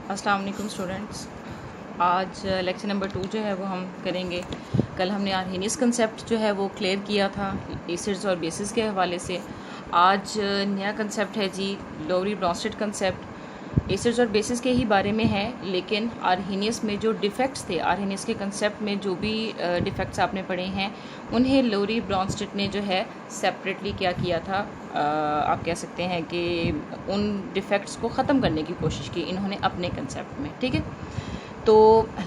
अस्सलाम वालेकुम स्टूडेंट्स। आज लेक्चर नंबर 2 जो है वो हम करेंगे। कल हमने आर्हेनियस कंसेप्ट जो है वो क्लियर किया था एसिड्स और बेसिस के हवाले से। आज नया कंसेप्ट है जी Lowry Bronsted concept. Acids or basis के ही बारे में है, लेकिन आर्हेनियस में जो डिफ़ेक्ट्स थे, आर्हेनियस के कंसेप्ट में जो भी डिफ़ेक्ट्स आपने पढ़े हैं उन्हें लोरी ब्रॉन्स्टेड ने जो है सेपरेटली क्या किया था, आप कह सकते हैं कि उन डिफ़ेक्ट्स को ख़त्म करने की कोशिश की इन्होंने अपने कंसेप्ट में। ठीक है, तो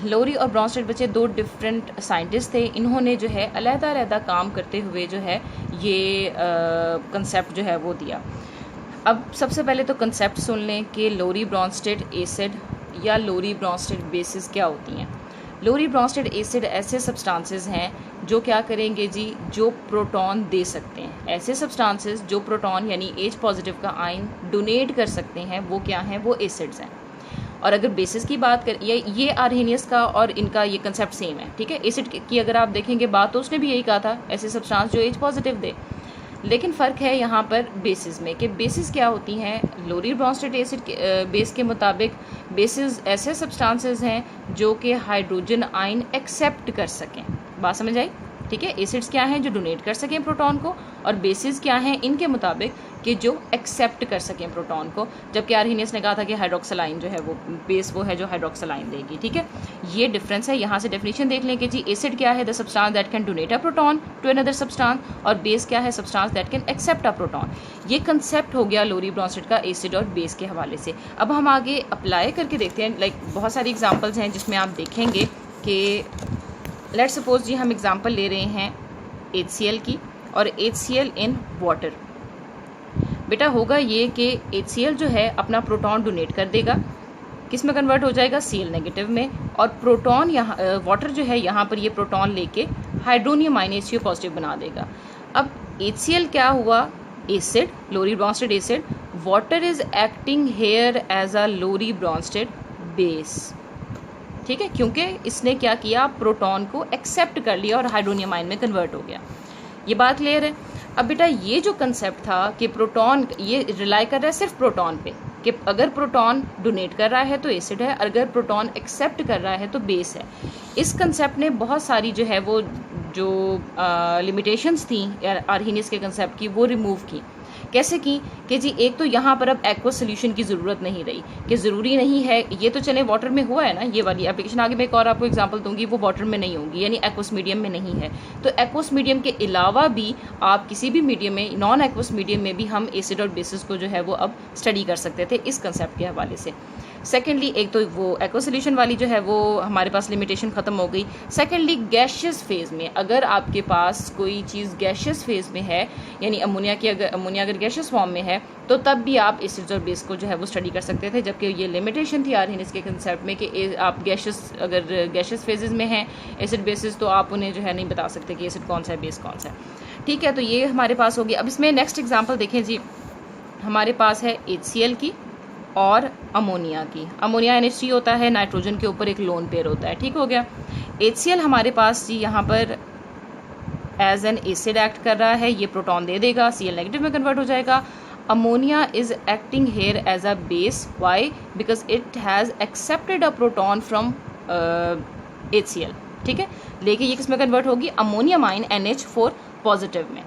लोरी और ब्रॉन्स्टेड बच्चे दो डिफरेंट साइंटिस्ट थे। इन्होंने जो है अलग-अलग काम करते हुए जो है ये कंसेप्ट जो है वो दिया। अब सबसे पहले तो कंसेप्ट सुन लें कि लोरी ब्रॉन्स्टेड एसिड या लोरी ब्रॉन्स्टेड बेसिस क्या होती हैं। लोरी ब्रॉन्स्टेड एसिड ऐसे सब्सटेंसेस हैं जो क्या करेंगे जी, जो प्रोटॉन दे सकते हैं। ऐसे सब्सटेंसेस जो प्रोटॉन यानी H पॉजिटिव का आयन डोनेट कर सकते हैं, वो क्या हैं, वो एसिड्स हैं। और अगर बेसिस की बात कर, ये आर्हेनियस का और इनका ये कंसेप्ट सेम है। ठीक है, एसिड की अगर आप देखेंगे बात, तो उसने भी यही कहा था, ऐसे सब्सटेंस जो H पॉजिटिव दे। लेकिन फ़र्क है यहाँ पर बेसिस में कि बेसिस क्या होती हैं। लोरी ब्रॉन्स्टेड एसिड बेस के मुताबिक बेसिस ऐसे सब्सटेंसेस हैं जो कि हाइड्रोजन आयन एक्सेप्ट कर सकें। बात समझ आई? ठीक है, एसिड्स क्या हैं जो डोनेट कर सकें प्रोटॉन को, और बेसिस क्या हैं इनके मुताबिक कि जो एक्सेप्ट कर सकें प्रोटॉन को। जबकि आर्हेनियस ने कहा था कि हाइड्रोक्सालाइन जो है वो बेस वो है जो हाइड्रोक्सालाइन देगी। ठीक है, ये डिफरेंस है। यहाँ से डेफिनेशन देख लें कि जी एसिड क्या है, the substance that can donate a proton to another substance, और बेस क्या है, substance that can accept a proton. ये कंसेप्ट हो गया लोरी ब्रॉन्स्टेड का एसिड और बेस के हवाले से। अब हम आगे अप्लाई करके देखते हैं। लाइक बहुत सारी एग्जाम्पल्स हैं जिसमें आप देखेंगे कि लेट्स सपोज जी हम एग्जांपल ले रहे हैं HCl की, और HCl इन वाटर। बेटा होगा ये कि HCl जो है अपना प्रोटॉन डोनेट कर देगा, किस में कन्वर्ट हो जाएगा, Cl नेगेटिव में, और प्रोटॉन यहाँ वाटर जो है यहाँ पर ये प्रोटॉन लेके हाइड्रोनियम आयन HCl पॉजिटिव बना देगा। अब HCl क्या हुआ, acid, Lowry Bronsted acid. Water is acting here as a Lowry Bronsted base. ठीक है, क्योंकि इसने क्या किया, प्रोटॉन को एक्सेप्ट कर लिया और हाइड्रोनियम आयन में कन्वर्ट हो गया। ये बात क्लियर है? अब बेटा ये जो कंसेप्ट था कि प्रोटॉन, ये रिलाई कर रहा है सिर्फ प्रोटॉन पे कि अगर प्रोटॉन डोनेट कर रहा है तो एसिड है, अगर प्रोटॉन एक्सेप्ट कर रहा है तो बेस है। इस कंसेप्ट ने बहुत सारी जो है वो जो लिमिटेशंस थी आर्हेनियस के कंसेप्ट की वो रिमूव की। कैसे की कि जी एक तो यहाँ पर अब एक्वस सोल्यूशन की ज़रूरत नहीं रही, कि ज़रूरी नहीं है, ये तो चले वाटर में हुआ है ना ये वाली एप्लीकेशन। आगे मैं एक और आपको एग्जांपल दूंगी, वो वाटर में नहीं होगी, यानी एक्वस मीडियम में नहीं है। तो एक्वस मीडियम के अलावा भी आप किसी भी मीडियम में, नॉन एक्वस मीडियम में भी हम एसिड और बेसिस को जो है वो अब स्टडी कर सकते थे इस कंसेप्ट के हवाले से। सेकेंडली, एक तो वो एक्वस सोल्यूशन वाली जो है वो हमारे पास लिमिटेशन ख़त्म हो गई। सेकेंडली, गैशियस फेज़ में अगर आपके पास कोई चीज़ गैशियस फेज़ में है, यानी अमोनिया अगर गैशियस फॉर्म में है, तो तब भी आप एसिड्स और बेस को जो है वो स्टडी कर सकते थे। जबकि ये लिमिटेशन थी आर्हेनियस के कंसेप्ट में कि आप अगर गैशियस फेजेस में हैं एसिड बेसिस, तो आप उन्हें जो है नहीं बता सकते कि एसिड कौन सा है, बेस कौन सा है। ठीक है, तो ये हमारे पास हो गया। अब इसमें नेक्स्ट एग्जाम्पल देखें जी, हमारे पास है HCl की और अमोनिया की। अमोनिया NH3 होता है, नाइट्रोजन के ऊपर एक लोन पेयर होता है। ठीक हो गया। HCl हमारे पास जी यहाँ पर एज एन एसिड एक्ट कर रहा है, ये प्रोटॉन दे देगा, Cl नेगेटिव में कन्वर्ट हो जाएगा। Ammonia is acting here as a base, why, because it has accepted a proton from HCl। ठीक है, लेकिन ये किस में कन्वर्ट होगी, अमोनियम आयन NH4 पॉजिटिव में।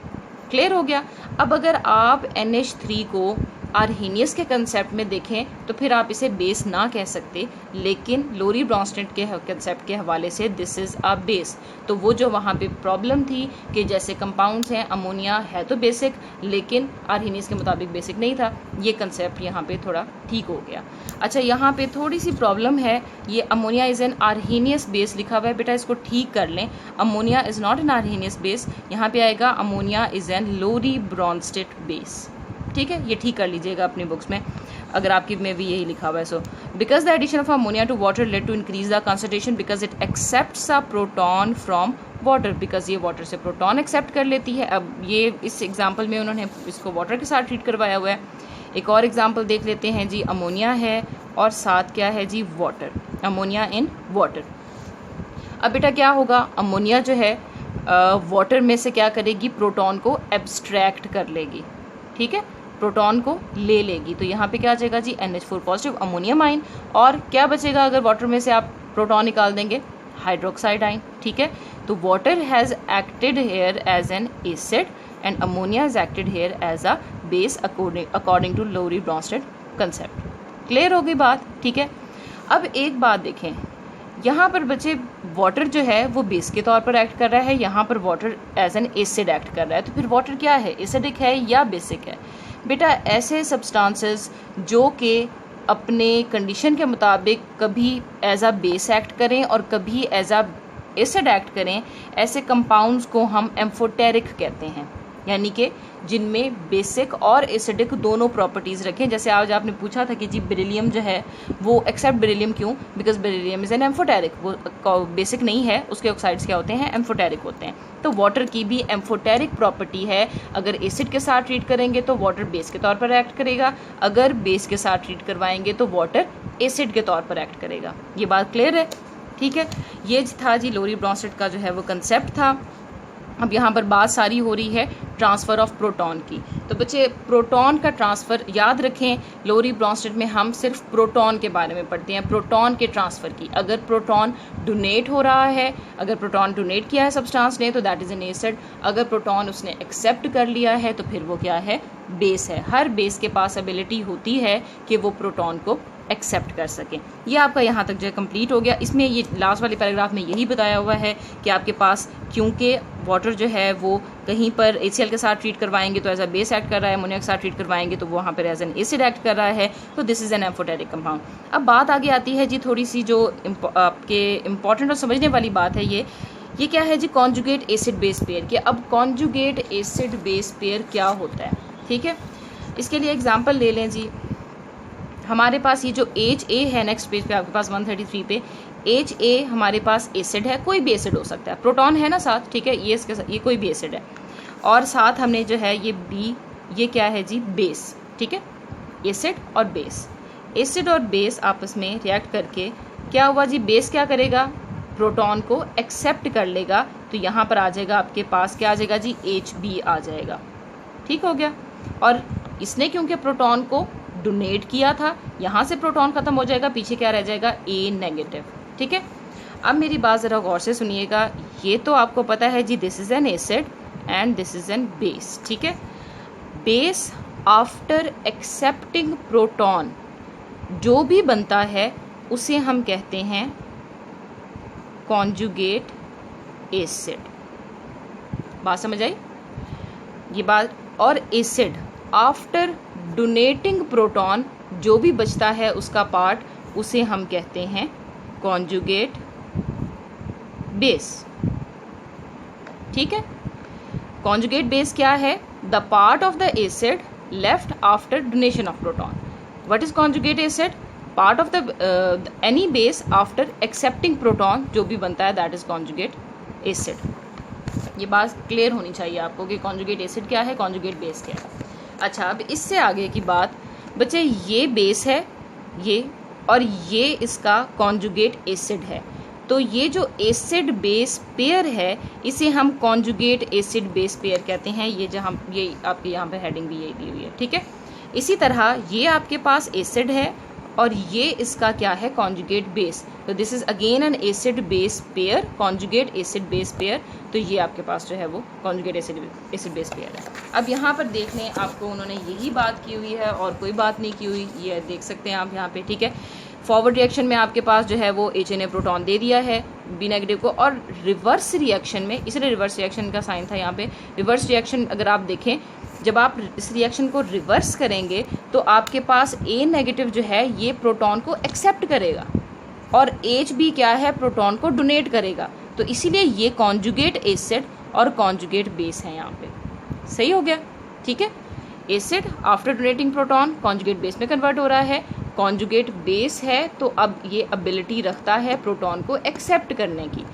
क्लियर हो गया। अब अगर आप NH3 को आर्हेनियस के कंसेप्ट में देखें तो फिर आप इसे बेस ना कह सकते, लेकिन लोरी ब्रॉन्स्टेड के कंसेप्ट के हवाले से दिस इज़ अ बेस। तो वो जो वहाँ पे प्रॉब्लम थी कि जैसे कंपाउंड्स हैं, अमोनिया है तो बेसिक, लेकिन आर्हेनियस के मुताबिक बेसिक नहीं था, ये कंसेप्ट यहाँ पे थोड़ा ठीक हो गया। अच्छा, यहाँ पे थोड़ी सी प्रॉब्लम है, ये ammonia is an Arrhenius base लिखा हुआ है, बेटा इसको ठीक कर लें। Ammonia is not an Arrhenius base, यहाँ पे आएगा ammonia is an Lowry Bronsted base. ठीक है, ये ठीक कर लीजिएगा अपनी बुक्स में, अगर आपकी में भी यही लिखा हुआ है। So because the addition of ammonia to water led to increase the concentration because it accepts a proton from water, because ये वाटर से प्रोटॉन एक्सेप्ट कर लेती है। अब ये इस एग्जाम्पल में उन्होंने इसको वाटर के साथ ट्रीट करवाया हुआ है। एक और एग्जाम्पल देख लेते हैं जी, अमोनिया है और साथ क्या है जी, वाटर, अमोनिया इन वाटर। अब बेटा क्या होगा, अमोनिया जो है वाटर में से क्या करेगी, प्रोटॉन को एब्स्ट्रैक्ट कर लेगी। ठीक है, प्रोटॉन को ले लेगी। तो यहाँ पे क्या आ जाएगा जी NH4 पॉजिटिव अमोनियम आइन, और क्या बचेगा अगर वाटर में से आप प्रोटॉन निकाल देंगे, हाइड्रोक्साइड आइन। ठीक है, तो water has acted here as an acid and ammonia is acted here as a base according to Lowry Bronsted concept. Clear हो गई बात? ठीक है, अब एक बात देखें, यहाँ पर बच्चे वाटर जो है वो बेस के तौर पर एक्ट कर रहा है, यहाँ पर water as an acid act कर रहा है। तो फिर वाटर क्या है, एसिडिक है या बेसिक है? बेटा ऐसे सब्सटेंसेस जो कि अपने कंडीशन के मुताबिक कभी एज अ बेस एक्ट करें और कभी एज अ एसिड एक्ट करें, ऐसे कंपाउंड्स को हम एम्फोटेरिक कहते हैं, यानी कि जिनमें बेसिक और एसिडिक दोनों प्रॉपर्टीज़ रखें। जैसे आज आपने पूछा था कि जी बेरिलियम जो है वो एक्सेप्ट बेरिलियम क्यों, because beryllium is an amphoteric, वो बेसिक नहीं है, उसके ऑक्साइड्स क्या होते हैं, एम्फोटेरिक होते हैं। तो वाटर की भी एम्फोटेरिक प्रॉपर्टी है, अगर एसिड के साथ ट्रीट करेंगे तो वाटर बेस के तौर पर एक्ट करेगा, अगर बेस के साथ ट्रीट करवाएंगे तो वाटर एसिड के तौर पर एक्ट करेगा। ये बात क्लियर है? ठीक है, ये था जी लोरी ब्रॉन्स्टेड का जो है वो कंसेप्ट था। अब यहाँ पर बात सारी हो रही है ट्रांसफ़र ऑफ प्रोटॉन की। तो बच्चे प्रोटॉन का ट्रांसफ़र याद रखें, लोरी ब्रॉन्स्टेड में हम सिर्फ प्रोटॉन के बारे में पढ़ते हैं, प्रोटॉन के ट्रांसफ़र की। अगर प्रोटॉन डोनेट हो रहा है, अगर प्रोटॉन डोनेट किया है सब्सटेंस ने तो दैट इज़ एन एसिड, अगर प्रोटॉन उसने एक्सेप्ट कर लिया है तो फिर वो क्या है, बेस है। हर बेस के पास एबिलिटी होती है कि वो प्रोटॉन को एक्सेप्ट कर सकें। ये आपका यहाँ तक जो है कंप्लीट हो गया। इसमें ये लास्ट वाले पैराग्राफ में यही बताया हुआ है कि आपके पास क्योंकि वाटर जो है वो कहीं पर HCl के साथ ट्रीट करवाएंगे तो एज अ बेस एक्ट कर रहा है, अमोनिया के साथ ट्रीट करवाएंगे तो वो वहाँ पर एज एन एसिड एक्ट कर रहा है, तो this is N amphoteric compound. अब बात आगे आती है जी थोड़ी सी जो आपके इम्पॉर्टेंट और समझने वाली बात है, ये क्या है जी, कॉन्जुगेट एसिड बेस पेयर के। अब कॉन्जुगेट एसिड बेस पेयर क्या होता है? ठीक है, इसके लिए एग्जाम्पल ले लें जी। हमारे पास ये जो HA है, नेक्स्ट पेज पे आपके पास 133 पे HA हमारे पास एसिड है, कोई भी एसिड हो सकता है, प्रोटॉन है ना साथ, ठीक है, ये इसके साथ ये कोई भी एसिड है, और साथ हमने जो है ये B, ये क्या है जी, बेस। ठीक है, एसिड और बेस, एसिड और बेस आपस में रिएक्ट करके क्या हुआ जी, बेस क्या करेगा, प्रोटॉन को एक्सेप्ट कर लेगा, तो यहाँ पर आ जाएगा आपके पास क्या आ जाएगा जी, HB आ जाएगा। ठीक हो गया, और इसने क्योंकि प्रोटॉन को डोनेट किया था, यहाँ से प्रोटॉन खत्म हो जाएगा, पीछे क्या रह जाएगा, A नेगेटिव। ठीक है, अब मेरी बात ज़रा गौर से सुनिएगा, ये तो आपको पता है जी, this is an acid and this is an base. ठीक है, बेस आफ्टर एक्सेप्टिंग प्रोटॉन जो भी बनता है उसे हम कहते हैं कॉन्जुगेट एसिड। बात समझ आई ये बात? और एसिड आफ्टर डोनेटिंग प्रोटॉन जो भी बचता है उसका पार्ट, उसे हम कहते हैं कॉन्जुगेट बेस। ठीक है, कॉन्जुगेट बेस क्या है, the part of the acid left after donation of proton. What is conjugate acid? Part of the any base after accepting proton जो भी बनता है, दैट इज कॉन्जुगेट एसिड। ये बात क्लियर होनी चाहिए आपको कि कॉन्जुगेट एसिड क्या है, कॉन्जुगेट बेस क्या है। अच्छा, अब इससे आगे की बात बच्चे, ये बेस है ये, और ये इसका कॉन्जुगेट एसिड है, तो ये जो एसिड बेस पेयर है इसे हम कॉन्जुगेट एसिड बेस पेयर कहते हैं। ये जहाँ ये आपके यहाँ पे हेडिंग भी यही दी हुई है। ठीक है, इसी तरह ये आपके पास एसिड है और ये इसका क्या है, कॉन्जुगेट बेस, तो this is again an acid base pair, conjugate acid base pair. तो ये आपके पास जो है वो कॉन्जुगेट एसिड बेस पेयर है। अब यहाँ पर देख लें, आपको उन्होंने यही बात की हुई है और कोई बात नहीं की हुई, ये देख सकते हैं आप यहाँ पे। ठीक है, फॉरवर्ड रिएक्शन में आपके पास जो है वो HA ने प्रोटॉन दे दिया है B नेगेटिव को, और रिवर्स रिएक्शन में, इसलिए रिवर्स रिएक्शन का साइन था यहाँ पे। रिवर्स रिएक्शन अगर आप देखें, जब आप इस रिएक्शन को रिवर्स करेंगे तो आपके पास A नेगेटिव जो है ये प्रोटॉन को एक्सेप्ट करेगा और HB क्या है, प्रोटॉन को डोनेट करेगा। तो इसीलिए ये कॉन्जुगेट एसिड और कॉन्जुगेट बेस है यहाँ पे। सही हो गया? ठीक है, acid after donating proton conjugate base में कन्वर्ट हो रहा है, कॉन्जुगेट बेस है तो अब ये एबिलिटी रखता है प्रोटॉन को एक्सेप्ट करने की।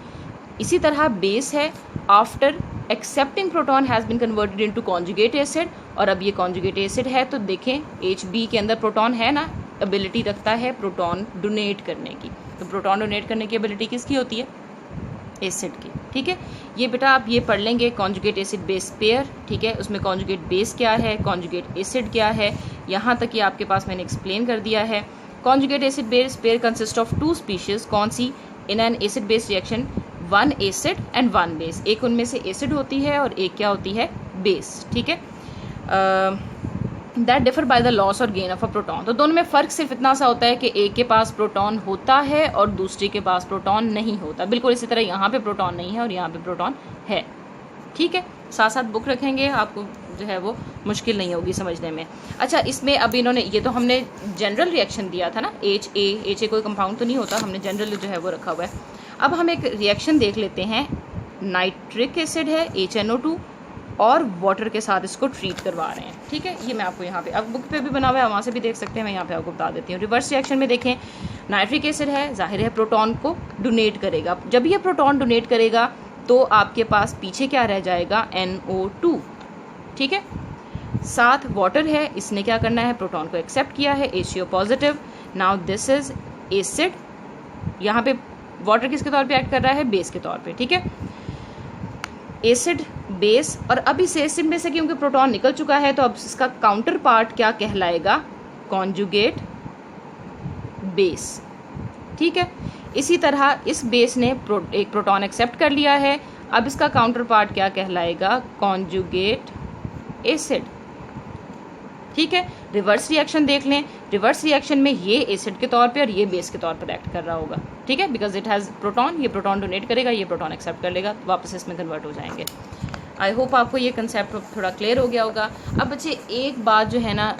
इसी तरह बेस है, after accepting proton has been converted into conjugate acid, और अब ये कॉन्जुगेट एसिड है तो देखें HB के अंदर प्रोटॉन है ना, एबिलिटी रखता है प्रोटॉन डोनेट करने की। तो प्रोटॉन डोनेट करने की एबिलिटी किसकी होती है, एसिड की। ठीक ठीक है। ये बेटा आप ये पढ़ लेंगे कॉन्जुगेट एसिड बेस पेयर, ठीक है, उसमें कॉन्जुगेट बेस क्या है, कॉन्जुगेट एसिड क्या है, यहाँ तक ये आपके पास मैंने एक्सप्लेन कर दिया है। Conjugate acid base pair consist of 2 species, कौन सी, in an acid base reaction 1 acid and 1 base, एक उनमें से एसिड होती है और एक क्या होती है, बेस, ठीक है। That differ by the loss और गेन ऑफ अ प्रोटॉन, तो दोनों में फ़र्क सिर्फ इतना सा होता है कि एक के पास प्रोटॉन होता है और दूसरे के पास प्रोटॉन नहीं होता। बिल्कुल इसी तरह यहाँ पे प्रोटॉन नहीं है और यहाँ पे प्रोटॉन है, ठीक है। साथ साथ बुक रखेंगे, आपको जो है वो मुश्किल नहीं होगी समझने में। अच्छा, इसमें अब इन्होंने, ये तो हमने जनरल रिएक्शन दिया था ना, HA कोई कंपाउंड तो नहीं होता, हमने जनरल जो है वो रखा हुआ है। अब हम एक रिएक्शन देख लेते हैं, नाइट्रिक एसिड है HNO2 और वाटर के साथ इसको ट्रीट करवा रहे हैं, ठीक है। ये मैं आपको यहाँ पे, अब बुक पे भी बना हुआ है, वहाँ से भी देख सकते हैं, मैं यहाँ पे आपको बता देती हूँ। रिवर्स रिएक्शन में देखें, नाइट्रिक एसिड है, जाहिर है प्रोटॉन को डोनेट करेगा, जब ये प्रोटॉन डोनेट करेगा तो आपके पास पीछे क्या रह जाएगा, NO2, ठीक है। साथ वाटर है, इसने क्या करना है, प्रोटॉन को एक्सेप्ट किया है, HCO positive. Now this is acid, यहाँ पे वाटर किसके तौर पे एक्ट कर रहा है, बेस के तौर पे, ठीक है। एसिड बेस, और अब इस एसिड में से क्योंकि प्रोटॉन निकल चुका है तो अब इसका काउंटर पार्ट क्या कहलाएगा, कॉन्जुगेट बेस, ठीक है। इसी तरह इस बेस ने एक प्रोटॉन एक्सेप्ट कर लिया है, अब इसका काउंटर पार्ट क्या कहलाएगा, कॉन्जुगेट एसिड, ठीक है। रिवर्स रिएक्शन देख लें, रिवर्स रिएक्शन में ये एसिड के तौर पे और ये बेस के तौर पर एक्ट कर रहा होगा, ठीक है, बिकॉज इट हैज़ प्रोटॉन, ये प्रोटॉन डोनेट करेगा, ये प्रोटॉन एक्सेप्ट कर लेगा, वापस इसमें कन्वर्ट हो जाएंगे। आई होप आपको ये कंसेप्ट थोड़ा क्लियर हो गया होगा। अब बच्चे एक बात जो है ना,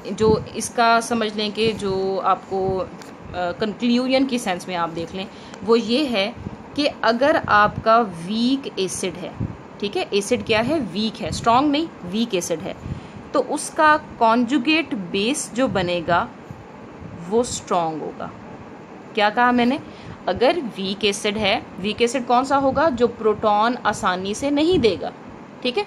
जो इसका समझ लें कि जो आपको कंक्लूजन की सेंस में आप देख लें, वो ये है कि अगर आपका वीक एसिड है, ठीक है, एसिड क्या है, वीक है, स्ट्रॉन्ग नहीं, वीक एसिड है, तो उसका कॉन्जुगेट बेस जो बनेगा वो स्ट्रॉन्ग होगा। क्या कहा मैंने, अगर वीक एसिड है, वीक एसिड कौन सा होगा, जो प्रोटॉन आसानी से नहीं देगा, ठीक है,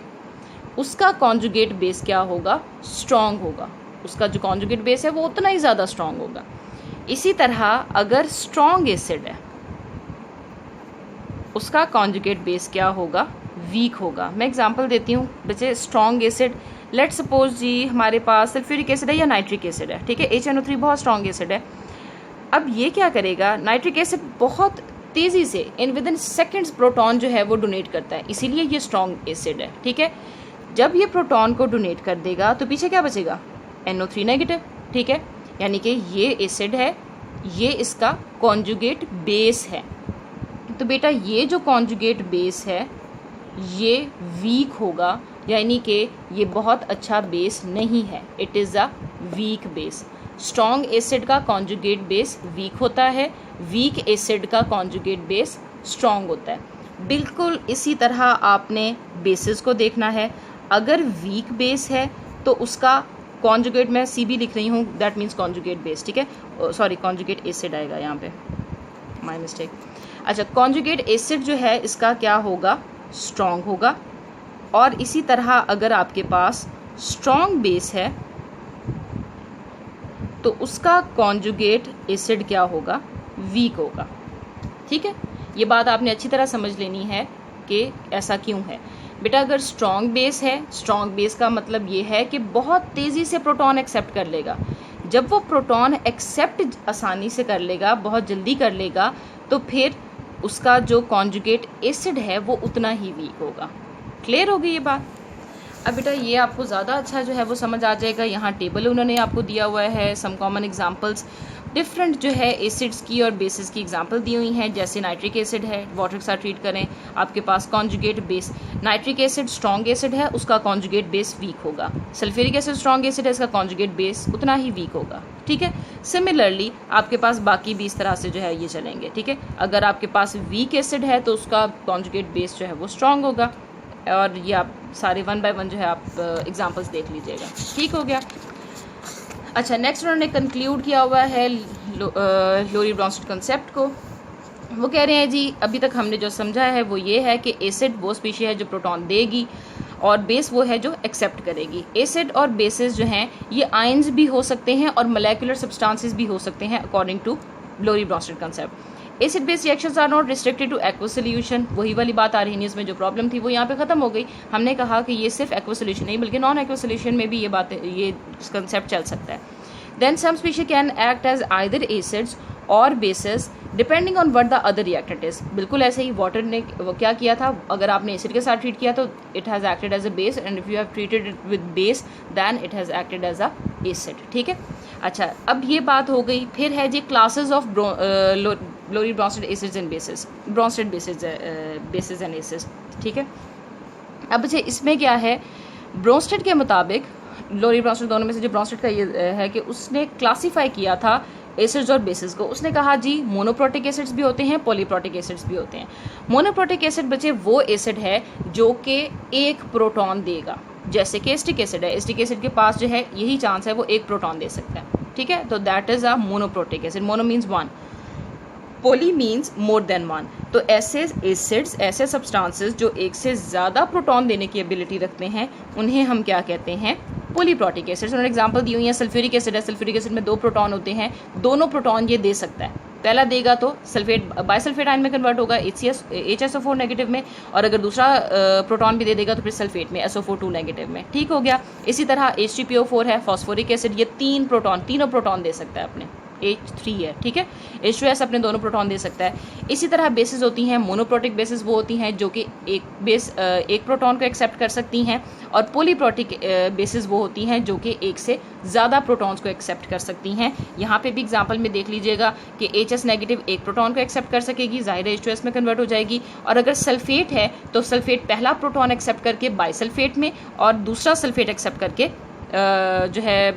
उसका कॉन्जुगेट बेस क्या होगा, स्ट्रॉन्ग होगा, उसका जो कॉन्जुगेट बेस है वो उतना ही ज़्यादा स्ट्रॉन्ग होगा। इसी तरह अगर स्ट्रॉन्ग एसिड है, उसका कॉन्जुगेट बेस क्या होगा, वीक होगा। मैं एग्जांपल देती हूँ बच्चे, स्ट्रॉन्ग एसिड, लेट्स सपोज जी हमारे पास सल्फ्यूरिक एसिड है या नाइट्रिक एसिड है, ठीक है, HNO3 बहुत स्ट्रॉन्ग एसिड है। अब ये क्या करेगा, नाइट्रिक एसिड बहुत तेज़ी से विद इन सेकेंड्स प्रोटॉन जो है वो डोनेट करता है, इसीलिए ये स्ट्रॉन्ग एसिड है, ठीक है। जब ये प्रोटॉन को डोनेट कर देगा तो पीछे क्या बचेगा, NO3 नेगेटिव, ठीक है, यानी कि ये एसिड है, ये इसका कॉन्जुगेट बेस है। तो बेटा ये जो कॉन्जुगेट बेस है ये वीक होगा, यानी कि ये बहुत अच्छा बेस नहीं है, it is a weak base. Strong acid का कॉन्जुगेट बेस वीक होता है, वीक एसिड का कॉन्जुगेट बेस स्ट्रॉन्ग होता है। बिल्कुल इसी तरह आपने बेसिस को देखना है, अगर वीक बेस है तो उसका कॉन्जुगेट, मैं CB लिख रही हूँ, दैट मीन्स कॉन्जुगेट बेस, ठीक है, सॉरी कॉन्जुगेट एसिड आएगा यहाँ पे, माय मिस्टेक। अच्छा, कॉन्जुगेट एसिड जो है इसका क्या होगा, स्ट्रॉन्ग होगा, और इसी तरह अगर आपके पास स्ट्रॉन्ग बेस है तो उसका कॉन्जुगेट एसिड क्या होगा, वीक होगा, ठीक है। ये बात आपने अच्छी तरह समझ लेनी है कि ऐसा क्यों है। बेटा अगर स्ट्रॉन्ग बेस है, स्ट्रॉन्ग बेस का मतलब ये है कि बहुत तेज़ी से प्रोटॉन एक्सेप्ट कर लेगा, जब वो प्रोटॉन एक्सेप्ट आसानी से कर लेगा, बहुत जल्दी कर लेगा, तो फिर उसका जो कॉन्जुगेट एसिड है वो उतना ही वीक होगा। क्लियर हो गई ये बात। अब बेटा ये आपको ज़्यादा अच्छा जो है वो समझ आ जाएगा, यहाँ टेबल उन्होंने आपको दिया हुआ है, सम कॉमन एग्जांपल्स, डिफरेंट जो है एसिड्स की और बेसिस की एग्जांपल दी हुई हैं। जैसे नाइट्रिक एसिड है, वाटर के साथ ट्रीट करें, आपके पास conjugate base, nitric acid strong acid है, उसका कॉन्जुगेट बेस वीक होगा। सल्फ्यूरिक एसिड स्ट्रॉन्ग एसिड है, इसका कॉन्जुगेट बेस उतना ही वीक होगा, ठीक है। सिमिलरली आपके पास बाकी भी इस तरह से जो है ये चलेंगे, ठीक है। अगर आपके पास वीक एसिड है तो उसका कॉन्जुगेट बेस जो है वो स्ट्रॉन्ग होगा, और ये आप सारे 1 बाय 1 जो है आप एग्जांपल्स देख लीजिएगा, ठीक हो गया। अच्छा, नेक्स्ट उन्होंने कंक्लूड किया हुआ है लोरी-ब्रॉन्स्टेड कंसेप्ट को। वो कह रहे हैं जी अभी तक हमने जो समझा है वो ये है कि एसिड वो स्पीशी है जो प्रोटॉन देगी और बेस वो है जो एक्सेप्ट करेगी। एसिड और बेसिस जो हैं ये आयंस भी हो सकते हैं और मोलेकुलर सब्सटेंसेस भी हो सकते हैं according to Lowry Bronsted concept. Acid base reactions are not restricted to aqueous solution, वही वाली बात आर्हेनियस में जो प्रॉब्लम थी वो यहाँ पे खत्म हो गई। हमने कहा कि ये सिर्फ एक्वस सोल्यूशन नहीं बल्कि नॉन एक्वस सोल्यूशन में भी ये कंसेप्ट चल सकता है। Then some species can act as either acids or bases depending on what the other reactant is. बिल्कुल ऐसे ही वाटर ने वो क्या किया था, अगर आपने एसिड के साथ ट्रीट किया तो it has acted as a base, and if you have treated it with base then it has acted as an acid. ठीक है, अच्छा अब ये बात हो गई। फिर है जी classes of Lowry Bronsted acids and bases, Bronsted bases and acids. ठीक है, अब अच्छा इसमें क्या है, ब्रॉन्स्टेड के मुताबिक लोरी ब्रॉन्स्टेड दोनों में से जो ब्रॉन्स्टेड का ये है कि उसने क्लासीफाई किया था एसिड्स और बेसिस को। उसने कहा जी मोनोप्रोटिक एसिड्स भी होते हैं, पॉलीप्रोटिक एसिड्स भी होते हैं। मोनोप्रोटिक एसिड बच्चे वो एसिड है जो कि एक प्रोटॉन देगा, जैसे कि एस्टिक एसिड है, एस्टिक एसिड के पास जो है यही चांस है वो एक प्रोटॉन दे सकता है। ठीक है, तो that is a monoprotic acid. Mono means one, poly means more than one. तो ऐसे एसिड्स, ऐसे सब्सटेंसेस जो एक से ज़्यादा प्रोटॉन देने की एबिलिटी रखते हैं उन्हें हम क्या कहते हैं, पॉलीप्रोटिक एसिड्स। उन्होंने एग्जांपल दी हुई है, सल्फ्यूरिक एसिड है, सल्फ्यूरिक एसिड में 2 प्रोटॉन होते हैं, दोनों प्रोटॉन ये दे सकता है। पहला देगा तो सल्फेट बाइसल्फेट आयन में कन्वर्ट होगा HSO4 नेगेटिव में, और अगर दूसरा प्रोटॉन भी दे देगा तो फिर सल्फेट में SO4 नेगेटिव में। ठीक हो गया। इसी तरह H3PO4 है, फॉस्फोरिक एसिड, ये तीनों प्रोटॉन दे सकता है अपने, H3 है। ठीक है, H2S अपने दोनों प्रोटॉन दे सकता है। इसी तरह बेसिस होती हैं, मोनोप्रोटिक बेसिस वो होती हैं जो कि एक प्रोटॉन को एक्सेप्ट कर सकती हैं, और पॉलीप्रोटिक बेसिस वो होती हैं जो कि एक से ज़्यादा प्रोटॉन्स को एक्सेप्ट कर सकती हैं। यहाँ पे भी एग्जांपल में देख लीजिएगा कि HS नेगेटिव एक प्रोटॉन को एक्सेप्ट कर सकेगी, ज़ाहिर है H2S में कन्वर्ट हो जाएगी, और अगर सल्फेट है तो सल्फेट पहला प्रोटॉन एक्सेप्ट करके बाइसल्फेट में और दूसरा सल्फेट एक्सेप्ट करके जो है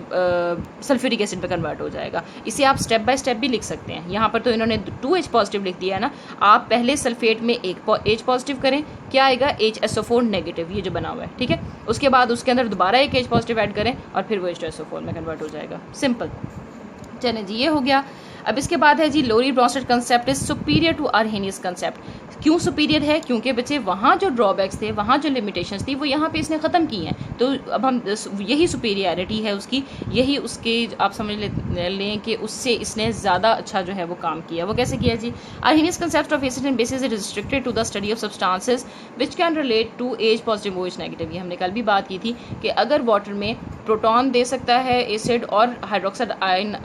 सल्फ्यूरिक एसिड पे कन्वर्ट हो जाएगा। इसे आप स्टेप बाय स्टेप भी लिख सकते हैं। यहाँ पर तो इन्होंने 2H पॉजिटिव लिख दिया है ना, आप पहले सल्फेट में एक H पॉजिटिव करें, क्या आएगा HSO4 नेगेटिव, ये जो बना हुआ है। ठीक है, उसके बाद उसके अंदर दोबारा एक H पॉजिटिव ऐड करें और फिर वो H2SO4 में कन्वर्ट हो जाएगा। सिंपल। चलें जी, ये हो गया। अब इसके बाद है जी Lowry Bronsted concept is superior to Arrhenius concept. क्यों सुपीरियर है? क्योंकि बच्चे वहाँ जो ड्रॉबैक्स थे, वहाँ जो लिमिटेशंस थी वो यहाँ पे इसने ख़त्म की हैं। तो अब हम यही सुपीरियरिटी है उसकी, यही उसके आप समझ लें कि उससे इसने ज़्यादा अच्छा जो है वो काम किया। वो कैसे किया जी? Arrhenius concept of acid and bases is restricted to the study of substances which can relate to H positive OH negative. ये हमने कल भी बात की थी कि अगर वाटर में प्रोटॉन दे सकता है एसिड और हाइड्रोक्साइड आयन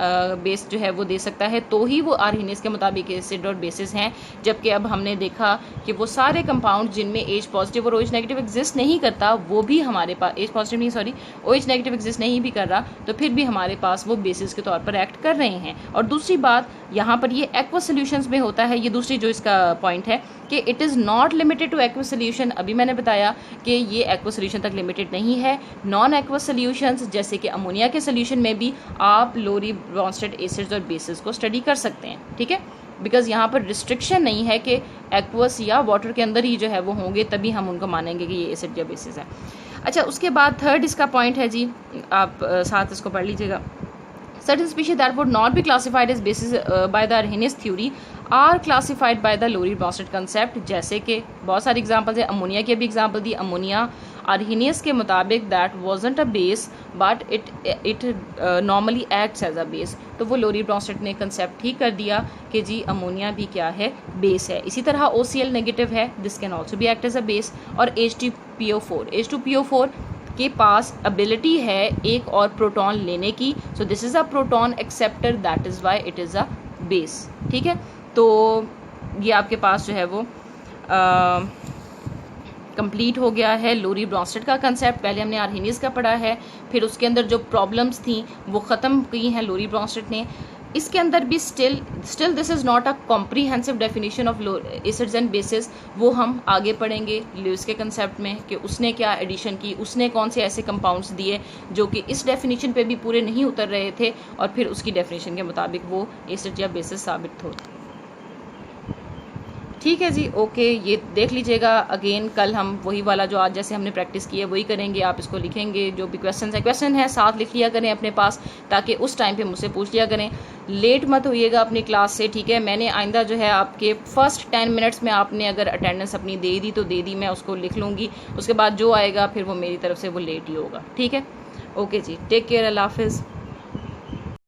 बेस जो है वो दे सकता है, तो ही वो आर्हेनियस के मुताबिक एसिड और बेसिस हैं। जबकि अब हमने देखा कि वो सारे कंपाउंड जिनमें H पॉजिटिव और OH नेगेटिव एग्जिस्ट नहीं करता, वो भी हमारे पास H पॉजिटिव नहीं सॉरी OH नेगेटिव एग्जिस्ट नहीं भी कर रहा, तो फिर भी हमारे पास वो बेसिस के तौर पर एक्ट कर रहे हैं। और दूसरी बात यहाँ पर ये एक्वस सोल्यूशंस में होता है। ये दूसरी जो इसका पॉइंट है कि it is not limited to aqueous solution. अभी मैंने बताया कि ये एक्वस सोल्यूशन तक लिमिटेड नहीं है। नॉन एक्वस सोल्यूशंस जैसे कि अमोनिया के सोल्यूशन में भी आप लोरी ब्रॉन्स्टेड एसिड्स और बेसिस को स्टडी कर सकते हैं। ठीक है, बिकॉज यहाँ पर रिस्ट्रिक्शन नहीं है कि एक्वस या वाटर के अंदर ही जो है वो होंगे, तभी हम उनको मानेंगे कि ये एसिड या बेसिस है। अच्छा, उसके बाद थर्ड इसका पॉइंट है जी, आप साथ इसको पढ़ लीजिएगा। Certain species that would not be classified as basis by the Arrhenius theory are classified by the Lowry Bronsted concept। जैसे कि बहुत सारे एग्जांपल्स है, अमोनिया की भी एग्जांपल दी। अमोनिया आर्हेनियस के मुताबिक that wasn't a base but it normally acts as a base। तो वो लोरी ब्रॉन्स्टेड ने कंसेप्ट ही कर दिया कि जी अमोनिया भी क्या है, बेस है। इसी तरह OCl नेगेटिव है, this can also be act as a base. और H2PO4 के पास एबिलिटी है एक और प्रोटॉन लेने की, so this is a proton acceptor, that is why it is a base. ठीक है, तो ये आपके पास जो है वो कंप्लीट हो गया है लोरी ब्रॉन्स्टेड का कंसेप्ट। पहले हमने आर्हेनियस का पढ़ा है, फिर उसके अंदर जो प्रॉब्लम्स थी वो ख़त्म की हैं लोरी ब्रॉन्स्टेड ने। इसके अंदर भी still this is not a comprehensive definition of acids and basis. वो हम आगे पढ़ेंगे ल्यूइस के कंसेप्ट में कि उसने क्या एडिशन की, उसने कौन से ऐसे कंपाउंड्स दिए जो कि इस डेफिनेशन पे भी पूरे नहीं उतर रहे थे, और फिर उसकी डेफिनेशन के मुताबिक वो एसिड या बेसिस साबित हो। ठीक है जी, ओके, ये देख लीजिएगा। अगेन कल हम वही वाला जो आज जैसे हमने प्रैक्टिस की है वही करेंगे। आप इसको लिखेंगे, जो भी क्वेश्चन है साथ लिख लिया करें अपने पास, ताकि उस टाइम पे मुझसे पूछ लिया करें। लेट मत होइएगा अपनी क्लास से, ठीक है। मैंने आइंदा जो है आपके फर्स्ट 10 मिनट्स में आपने अगर अटेंडेंस अपनी दे दी तो दे दी, मैं उसको लिख लूँगी। उसके बाद जो आएगा फिर वो मेरी तरफ से वो लेट ही होगा। ठीक है, ओके जी, टेक केयर, अल्लाह हाफिज़।